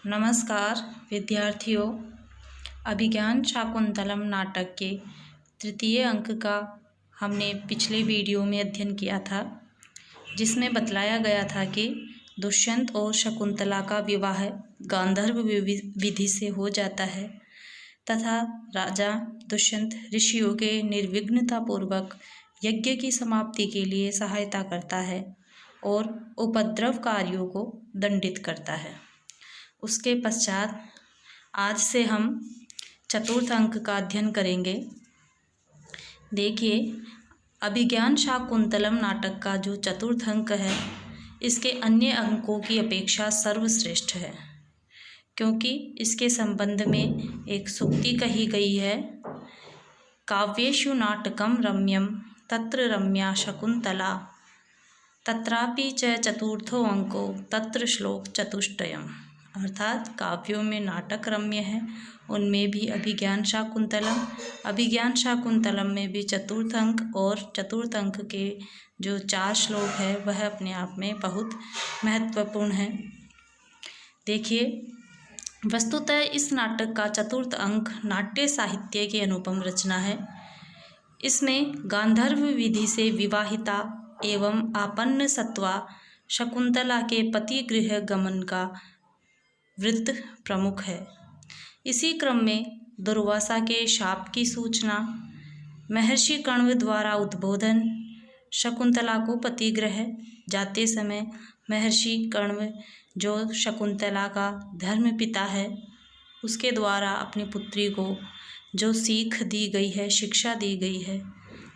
नमस्कार विद्यार्थियों। अभिज्ञान शाकुंतलम नाटक के तृतीय अंक का हमने पिछले वीडियो में अध्ययन किया था, जिसमें बतलाया गया था कि दुष्यंत और शकुंतला का विवाह गांधर्व विधि से हो जाता है तथा राजा दुष्यंत ऋषियों के निर्विघ्नतापूर्वक यज्ञ की समाप्ति के लिए सहायता करता है और उपद्रवकारियों को दंडित करता है। उसके पश्चात आज से हम चतुर्थ अंक का अध्ययन करेंगे। देखिए, अभिज्ञान शाकुंतलम नाटक का जो चतुर्थ अंक है, इसके अन्य अंकों की अपेक्षा सर्वश्रेष्ठ है, क्योंकि इसके संबंध में एक सूक्ति कही गई है। काव्येषु नाटकम रम्यम तत्र रम्या शकुंतला तत्रापि च चतुर्थो अंको तत्र श्लोक चतुष्टयम्। अर्थात काव्यों में नाटक रम्य है, उनमें भी अभिज्ञान शाकुंतलम में भी चतुर्थ अंक, और चतुर्थ अंक के जो 4 श्लोक है वह अपने आप में बहुत महत्वपूर्ण है। देखिए, वस्तुतः इस नाटक का चतुर्थ अंक नाट्य साहित्य की अनुपम रचना है। इसमें गांधर्व विधि से विवाहिता एवं आपन्न सत्वा शकुंतला के पति गृह गमन का वृत्त प्रमुख है। इसी क्रम में दुर्वासा के शाप की सूचना, महर्षि कण्व द्वारा उद्बोधन, शकुंतला को पतिगृह जाते समय महर्षि कण्व जो शकुंतला का धर्म पिता है, उसके द्वारा अपनी पुत्री को जो सीख दी गई है, शिक्षा दी गई है,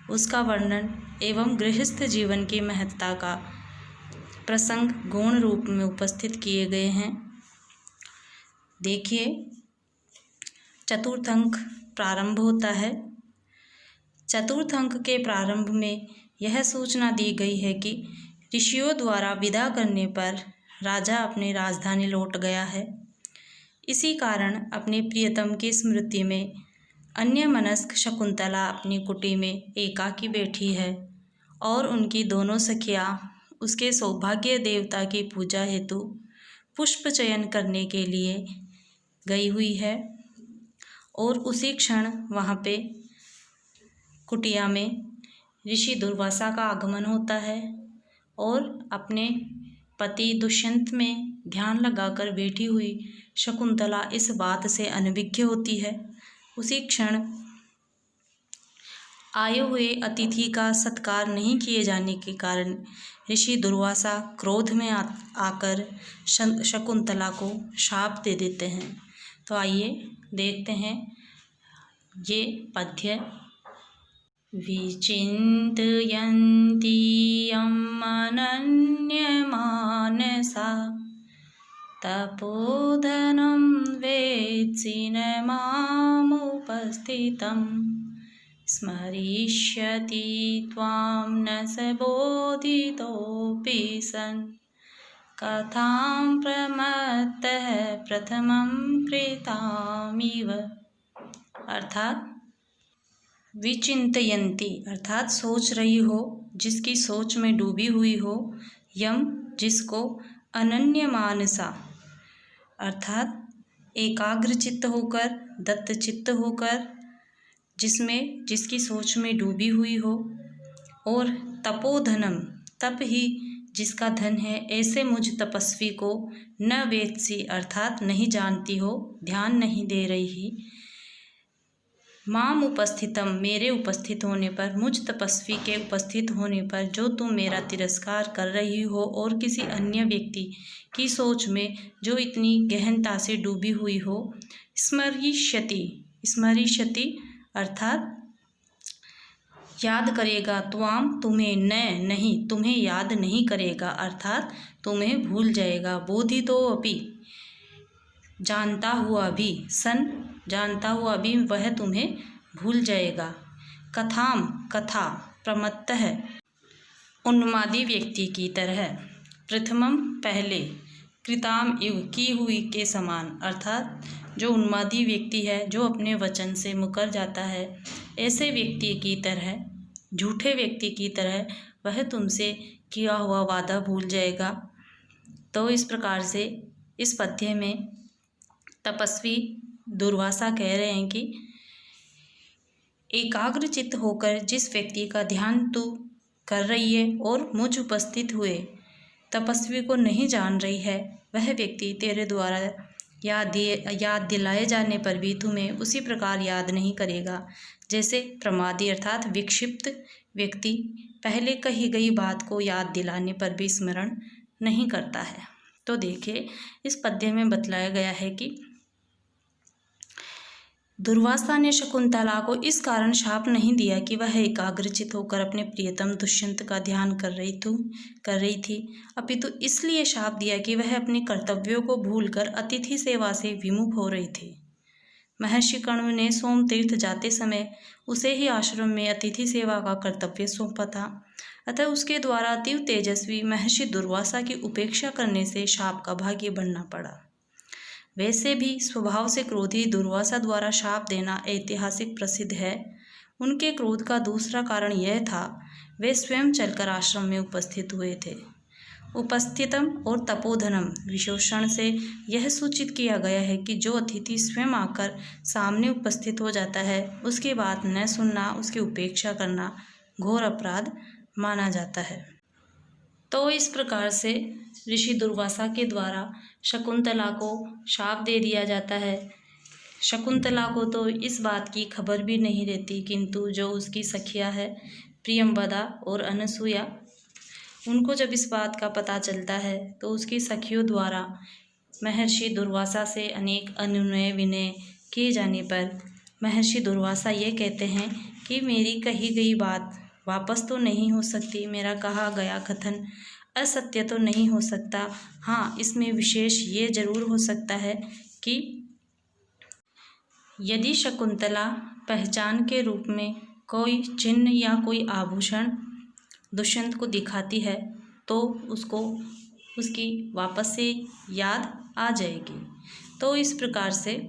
उसका वर्णन एवं गृहस्थ जीवन की महत्ता का प्रसंग गौण रूप में उपस्थित किए गए हैं। देखिए, चतुर्थ अंक प्रारंभ होता है। चतुर्थ अंक के प्रारंभ में यह सूचना दी गई है कि ऋषियों द्वारा विदा करने पर राजा अपनी राजधानी लौट गया है। इसी कारण अपने प्रियतम की स्मृति में अन्यमनस्क शकुंतला अपनी कुटी में एकाकी बैठी है और उनकी दोनों सखियां उसके सौभाग्य देवता की पूजा हेतु पुष्प चयन करने के लिए गई हुई है। और उसी क्षण वहाँ पे कुटिया में ऋषि दुर्वासा का आगमन होता है और अपने पति दुष्यंत में ध्यान लगाकर बैठी हुई शकुंतला इस बात से अनभिज्ञ होती है। उसी क्षण आए हुए अतिथि का सत्कार नहीं किए जाने के कारण ऋषि दुर्वासा क्रोध में आकर शकुंतला को शाप दे देते हैं। तो आइए देखते हैं ये पद्य। विचिन्तयन्ती अनन्यमानसा तपोधनं वेत्सि न मामुपस्थितं स्मरिष्यति त्वां न स बोधितोऽपि सन् कथां प्रमत्तः प्रथमं कृतामिव। अर्थात विचिन्तयन्ती अर्थात सोच रही हो, जिसकी सोच में डूबी हुई हो, यम जिसको, अनन्य मानसा अर्थात एकाग्र चित्त होकर, दत्त चित्त होकर, जिसकी सोच में डूबी हुई हो, और तपोधनम तप ही जिसका धन है, ऐसे मुझ तपस्वी को न वेत्सी अर्थात नहीं जानती हो, ध्यान नहीं दे रही, माम उपस्थितम मेरे उपस्थित होने पर, मुझ तपस्वी के उपस्थित होने पर जो तुम मेरा तिरस्कार कर रही हो और किसी अन्य व्यक्ति की सोच में जो इतनी गहनता से डूबी हुई हो। स्मरिष्यति अर्थात याद करेगा, त्वाम तुम्हें, न नहीं तुम्हें याद नहीं करेगा अर्थात तुम्हें भूल जाएगा, बोधितो अपि जानता हुआ भी, सन जानता हुआ भी वह तुम्हें भूल जाएगा। कथाम कथा, प्रमत्तः उन्मादी व्यक्ति की तरह, प्रथमम पहले, कृताम इव की हुई के समान अर्थात जो उन्मादी व्यक्ति है, जो अपने वचन से मुकर जाता है, ऐसे व्यक्ति की तरह, झूठे व्यक्ति की तरह वह तुमसे किया हुआ वादा भूल जाएगा। तो इस प्रकार से इस पद्य में तपस्वी दुर्वासा कह रहे हैं कि एकाग्रचित्त होकर जिस व्यक्ति का ध्यान तू कर रही है और मुझ उपस्थित हुए तपस्वी को नहीं जान रही है, वह व्यक्ति तेरे द्वारा याद दिलाए जाने पर भी तुम्हें उसी प्रकार याद नहीं करेगा जैसे प्रमादी अर्थात विक्षिप्त व्यक्ति पहले कही गई बात को याद दिलाने पर भी स्मरण नहीं करता है। तो देखिए, इस पद्य में बतलाया गया है कि दुर्वासा ने शकुंतला को इस कारण शाप नहीं दिया कि वह एकाग्रचित होकर अपने प्रियतम दुष्यंत का ध्यान कर रही थी, अपितु इसलिए शाप दिया कि वह अपने कर्तव्यों को भूलकर अतिथि सेवा से विमुख हो रही थी। महर्षि कण्व ने सोम तीर्थ जाते समय उसे ही आश्रम में अतिथि सेवा का कर्तव्य सौंपा था, अतः उसके द्वारा अतीव तेजस्वी महर्षि दुर्वासा की उपेक्षा करने से शाप का भागी बनना पड़ा। वैसे भी स्वभाव से क्रोधी दुर्वासा द्वारा शाप देना ऐतिहासिक प्रसिद्ध है। उनके क्रोध का दूसरा कारण यह था, वे स्वयं चलकर आश्रम में उपस्थित हुए थे। उपस्थितम और तपोधनम विशेषण से यह सूचित किया गया है कि जो अतिथि स्वयं आकर सामने उपस्थित हो जाता है, उसकी बात न सुनना, उसकी उपेक्षा करना घोर अपराध माना जाता है। तो इस प्रकार से ऋषि दुर्वासा के द्वारा शकुंतला को शाप दे दिया जाता है। शकुंतला को तो इस बात की खबर भी नहीं रहती, किंतु जो उसकी सखिया है प्रियंवदा और अनसुया, उनको जब इस बात का पता चलता है तो उसकी सखियों द्वारा महर्षि दुर्वासा से अनेक अनुनय विनय किए जाने पर महर्षि दुर्वासा ये कहते हैं कि मेरी कही गई बात वापस तो नहीं हो सकती, मेरा कहा गया कथन असत्य तो नहीं हो सकता। हाँ, इसमें विशेष ये जरूर हो सकता है कि यदि शकुंतला पहचान के रूप में कोई चिन्ह या कोई आभूषण दुष्यंत को दिखाती है तो उसको उसकी वापस से याद आ जाएगी। तो इस प्रकार से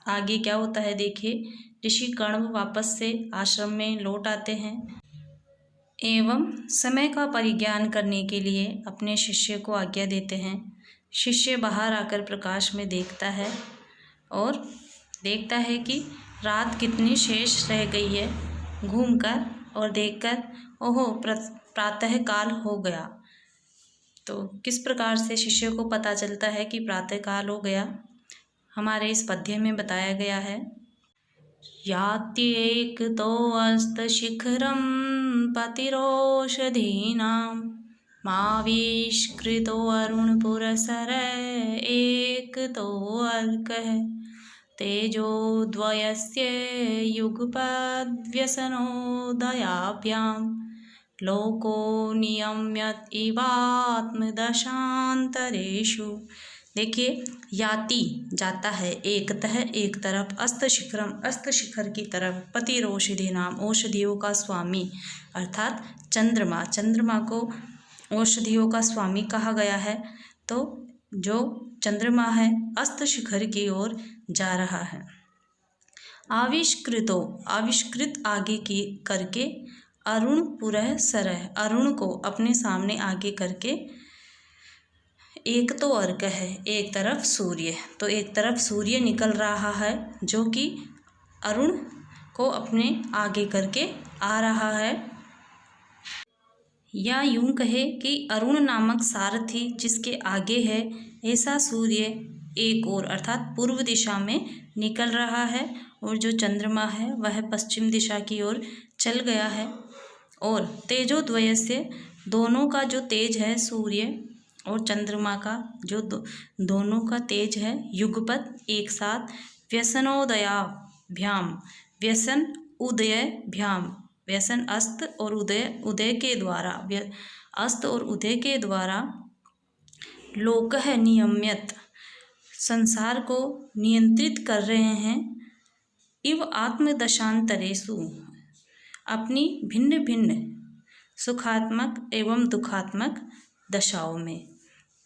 आगे क्या होता है देखिए, ऋषि कण्व वापस से आश्रम में लौट आते हैं एवं समय का परिज्ञान करने के लिए अपने शिष्य को आज्ञा देते हैं। शिष्य बाहर आकर प्रकाश में देखता है और देखता है कि रात कितनी शेष रह गई है। घूमकर और देखकर ओहो प्रातः काल हो गया। तो किस प्रकार से शिष्य को पता चलता है कि प्रातः काल हो गया, हमारे इस पद्य में बताया गया है। यात्येक तो अस्त शिखरम पतिरोषधीनां माविष्कृतो अरुण पुरसर एक तो अर्कः तेजो द्वयस्य युगपद्व्यसनोदयाभ्यां लोको नियम्यत इवात्मदशांतरेषु। देखिए, याति जाता है एकतः एक तरफ, अस्त शिखरम अस्त शिखर की तरफ, पतिरोषधि नाम औषधियों का स्वामी अर्थात चंद्रमा, चंद्रमा को औषधियों का स्वामी कहा गया है। तो जो चंद्रमा है अस्त शिखर की ओर जा रहा है। आविष्कृत आगे की करके, अरुण पुरः सरह अरुण को अपने सामने आगे करके, एक तो अर्क है एक तरफ सूर्य, तो एक तरफ सूर्य निकल रहा है जो कि अरुण को अपने आगे करके आ रहा है। या यूं कहे कि अरुण नामक सारथी जिसके आगे है, ऐसा सूर्य एक ओर अर्थात पूर्व दिशा में निकल रहा है और जो चंद्रमा है वह पश्चिम दिशा की ओर चल गया है। और तेजोद्वय से दोनों का जो तेज है, सूर्य और चंद्रमा का जो दोनों का तेज है, युगपत एक साथ, व्यसनोदयाभ्याम व्यसन उदयभ्याम, व्यसन अस्त और उदय के द्वारा, अस्त और उदय के द्वारा, लोकः नियम्यत संसार को नियंत्रित कर रहे हैं, इव आत्मदशांतरेषु अपनी भिन्न भिन्न सुखात्मक एवं दुखात्मक दशाओं में।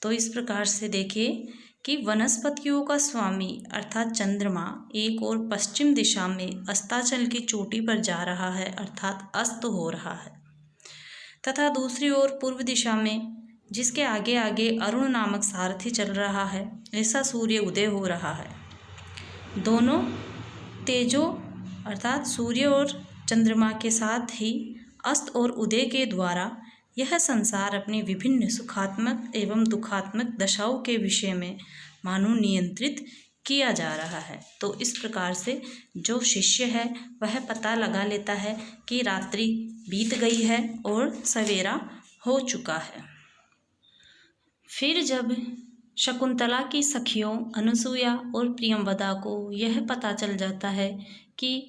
तो इस प्रकार से देखिए कि वनस्पतियों का स्वामी अर्थात चंद्रमा एक और पश्चिम दिशा में अस्ताचल की चोटी पर जा रहा है अर्थात अस्त हो रहा है, तथा दूसरी ओर पूर्व दिशा में जिसके आगे आगे अरुण नामक सारथी चल रहा है, ऐसा सूर्य उदय हो रहा है। दोनों तेजों अर्थात सूर्य और चंद्रमा के साथ ही अस्त और उदय के द्वारा यह संसार अपनी विभिन्न सुखात्मक एवं दुखात्मक दशाओं के विषय में मानो नियंत्रित किया जा रहा है। तो इस प्रकार से जो शिष्य है वह पता लगा लेता है कि रात्रि बीत गई है और सवेरा हो चुका है। फिर जब शकुंतला की सखियों अनुसुईया और प्रियंवदा को यह पता चल जाता है कि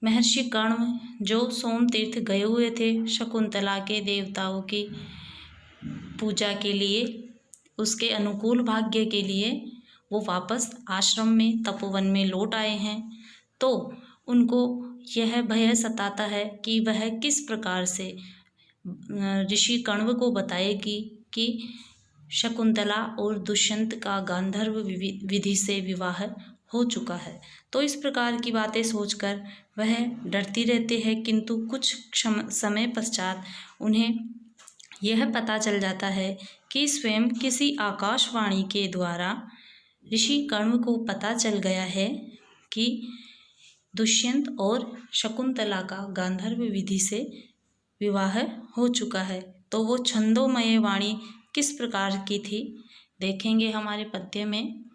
महर्षि कर्ण जो सोम तीर्थ गए हुए थे शकुंतला के देवताओं की पूजा के लिए, उसके अनुकूल भाग्य के लिए, वो वापस आश्रम में तपोवन में लौट आए हैं, तो उनको यह भय सताता है कि वह किस प्रकार से ऋषि कण्व को बताएगी कि शकुंतला और दुष्यंत का गांधर्व विधि से विवाह हो चुका है। तो इस प्रकार की बातें सोचकर वह डरती रहती है, किंतु कुछ समय पश्चात उन्हें यह पता चल जाता है कि स्वयं किसी आकाशवाणी के द्वारा ऋषि कण्व को पता चल गया है कि दुष्यंत और शकुंतला का गांधर्व विधि से विवाह हो चुका है। तो वो छंदोमय वाणी किस प्रकार की थी देखेंगे हमारे पद्य में।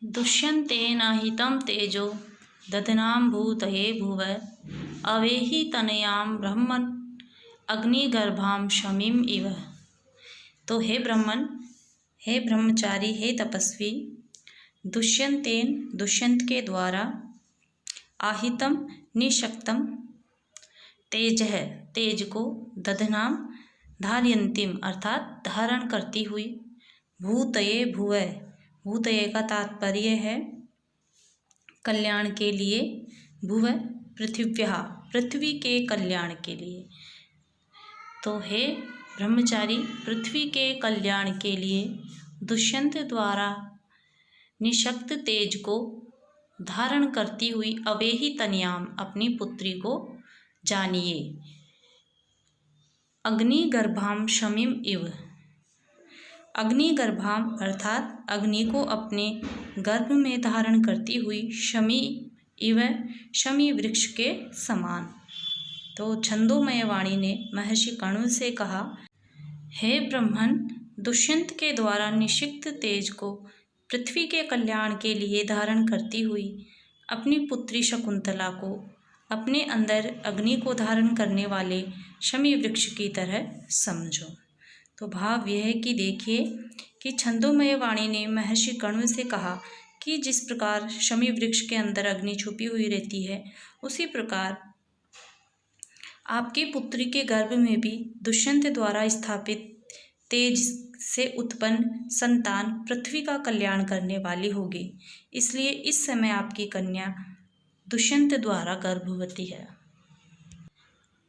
दुष्यंतेन हितं तेजो दधनां भूतये भुव अवेहि तनयां ब्रह्मन् अग्निगर्भां शमीम इव। तो हे ब्रह्मन, हे ब्रह्मचारी, हे तपस्वी, दुष्यंतेन दुष्यंत के द्वारा आहितम निशक्तम तेज है, तेज को दधनाम धारयंतिम अर्थात धारण करती हुई, भूतये भुव, भूतये का तात्पर्य है कल्याण के लिए, भुव पृथिव्या पृथ्वी के कल्याण के लिए। तो हे ब्रह्मचारी, पृथ्वी के कल्याण के लिए दुष्यंत द्वारा निशक्त तेज को धारण करती हुई अवेहि तनयाम अपनी पुत्री को जानिए। अग्निगर्भाम शमीम इव, अग्निगर्भाम अर्थात अग्नि को अपने गर्भ में धारण करती हुई, शमी इव शमी वृक्ष के समान। तो छंदोमय वाणी ने महर्षि कण्व से कहा, हे ब्रह्मन, दुष्यंत के द्वारा निषिक्त तेज को पृथ्वी के कल्याण के लिए धारण करती हुई अपनी पुत्री शकुंतला को अपने अंदर अग्नि को धारण करने वाले शमी वृक्ष की तरह समझो। तो भाव यह है कि देखिए कि छंदोमय वाणी ने महर्षि कण्व से कहा कि जिस प्रकार शमी वृक्ष के अंदर अग्नि छुपी हुई रहती है, उसी प्रकार आपकी पुत्री के गर्भ में भी दुष्यंत द्वारा स्थापित तेज से उत्पन्न संतान पृथ्वी का कल्याण करने वाली होगी। इसलिए इस समय आपकी कन्या दुष्यंत द्वारा गर्भवती है।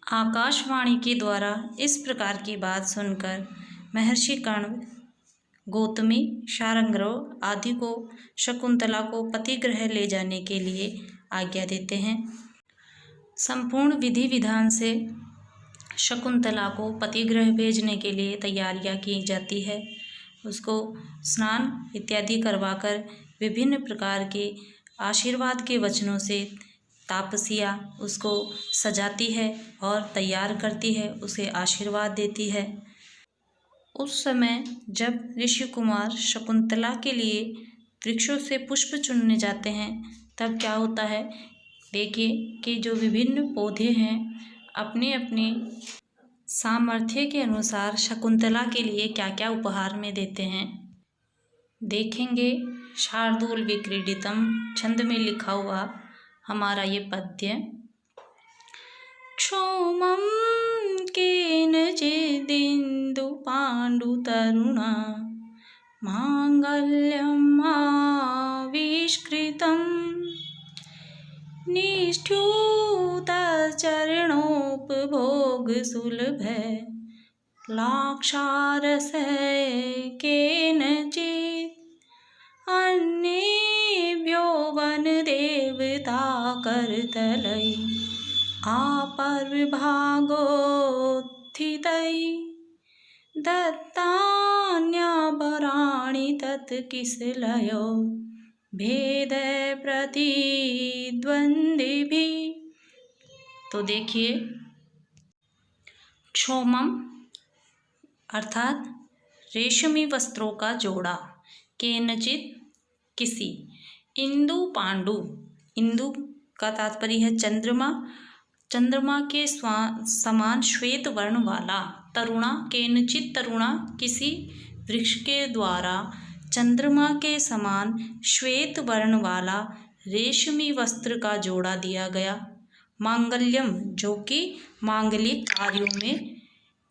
आकाशवाणी के द्वारा इस प्रकार की बात सुनकर महर्षि कण्व गौतमी, शार्ंगधर आदि को शकुंतला को पतिगृह ले जाने के लिए आज्ञा देते हैं। संपूर्ण विधि विधान से शकुंतला को पतिगृह भेजने के लिए तैयारियां की जाती है। उसको स्नान इत्यादि करवाकर विभिन्न प्रकार के आशीर्वाद के वचनों से तापसिया उसको सजाती है और तैयार करती है, उसे आशीर्वाद देती है। उस समय जब ऋषि कुमार शकुंतला के लिए वृक्षों से पुष्प चुनने जाते हैं, तब क्या होता है देखिए कि जो विभिन्न पौधे हैं अपने अपने सामर्थ्य के अनुसार शकुंतला के लिए क्या क्या उपहार में देते हैं देखेंगे। शार्दूल विक्रीडितम छंद में लिखा हुआ हमारा ये पद्य, क्षौमं केनचिदिन्दु पाण्डु तरुणा मांगल्यम् आविष्कृतं निष्ठ्यूतचरणोपभोग सुलभे लाक्षारसे केनचित् अन्येभ्यो वनदेवता करतलै आपर्भागोत्थितै दत्तां तत् किस लयो भेद प्रतिद्वंद्वी। तो देखिए, क्षोमम अर्थात रेशमी वस्त्रों का जोड़ा, केनचित किसी, इंदु पांडु, इंदु का तात्पर्य है चंद्रमा, चंद्रमा के समान श्वेत वर्ण वाला, तरुणा केनचित तरुणा किसी वृक्ष के द्वारा चंद्रमा के समान श्वेत वर्ण वाला रेशमी वस्त्र का जोड़ा दिया गया। मांगल्यम जो कि मांगलिक कार्यों में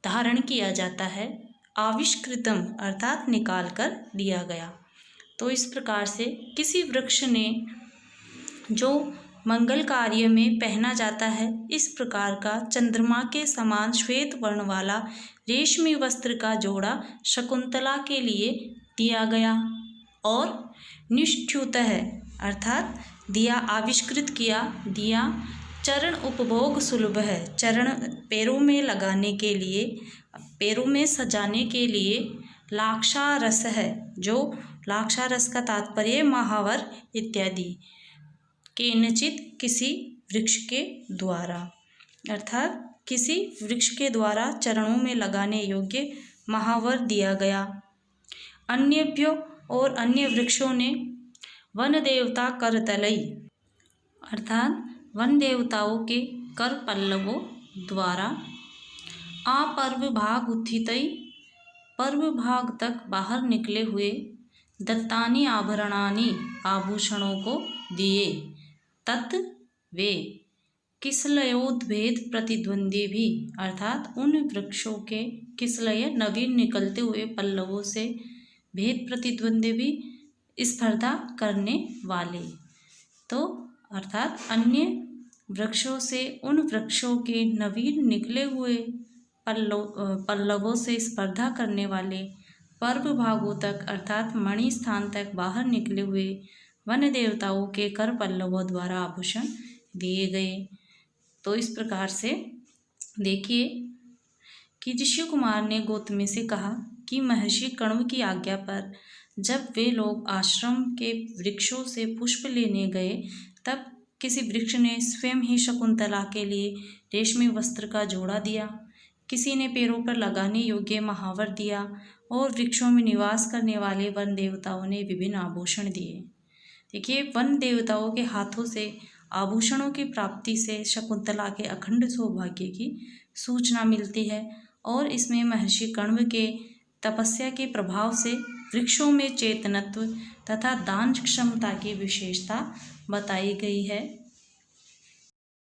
धारण किया जाता है, आविष्कृतम अर्थात निकाल कर दिया गया। तो इस प्रकार से किसी वृक्ष ने जो मंगल कार्य में पहना जाता है, इस प्रकार का चंद्रमा के समान श्वेत वर्ण वाला रेशमी वस्त्र का जोड़ा शकुंतला के लिए दिया गया। और निष्ठ्युतः अर्थात दिया आविष्कृत किया, दिया चरण उपभोग सुलभ है, चरण पैरों में लगाने के लिए, पैरों में सजाने के लिए लाक्षारस है, जो लाक्षारस का तात्पर्य महावर इत्यादि, केनचित किसी वृक्ष के द्वारा अर्थात किसी वृक्ष के द्वारा चरणों में लगाने योग्य महावर दिया गया। अन्यभ्यो और अन्य वृक्षों ने वन देवता करतलई अर्थात वन देवताओं के कर पल्लवों द्वारा अपर्व भाग उत्थितई पर्व भाग तक बाहर निकले हुए दत्तानी आभरणानी आभूषणों को दिए। तत् वे किसलयोद्भेद प्रतिद्वंदी भी अर्थात उन वृक्षों के किसलय नवीन निकलते हुए पल्लवों से भेद प्रतिद्वंदी भी स्पर्धा करने वाले। तो अर्थात अन्य वृक्षों से उन वृक्षों के नवीन निकले हुए पल्लवों से स्पर्धा करने वाले पर्व भागों तक अर्थात मणि स्थान तक बाहर निकले हुए वन देवताओं के कर पल्लवों द्वारा आभूषण दिए गए। तो इस प्रकार से देखिए कि ऋषि कुमार ने गौतमी से कहा कि महर्षि कण्व की आज्ञा पर जब वे लोग आश्रम के वृक्षों से पुष्प लेने गए, तब किसी वृक्ष ने स्वयं ही शकुंतला के लिए रेशमी वस्त्र का जोड़ा दिया, किसी ने पैरों पर लगाने योग्य महावर दिया और वृक्षों में निवास करने वाले वन देवताओं ने विभिन्न आभूषण दिए। देखिए, वन देवताओं के हाथों से आभूषणों की प्राप्ति से शकुंतला के अखंड सौभाग्य की सूचना मिलती है और इसमें महर्षि कण्व के तपस्या के प्रभाव से वृक्षों में चेतनत्व तथा दान क्षमता की विशेषता बताई गई है।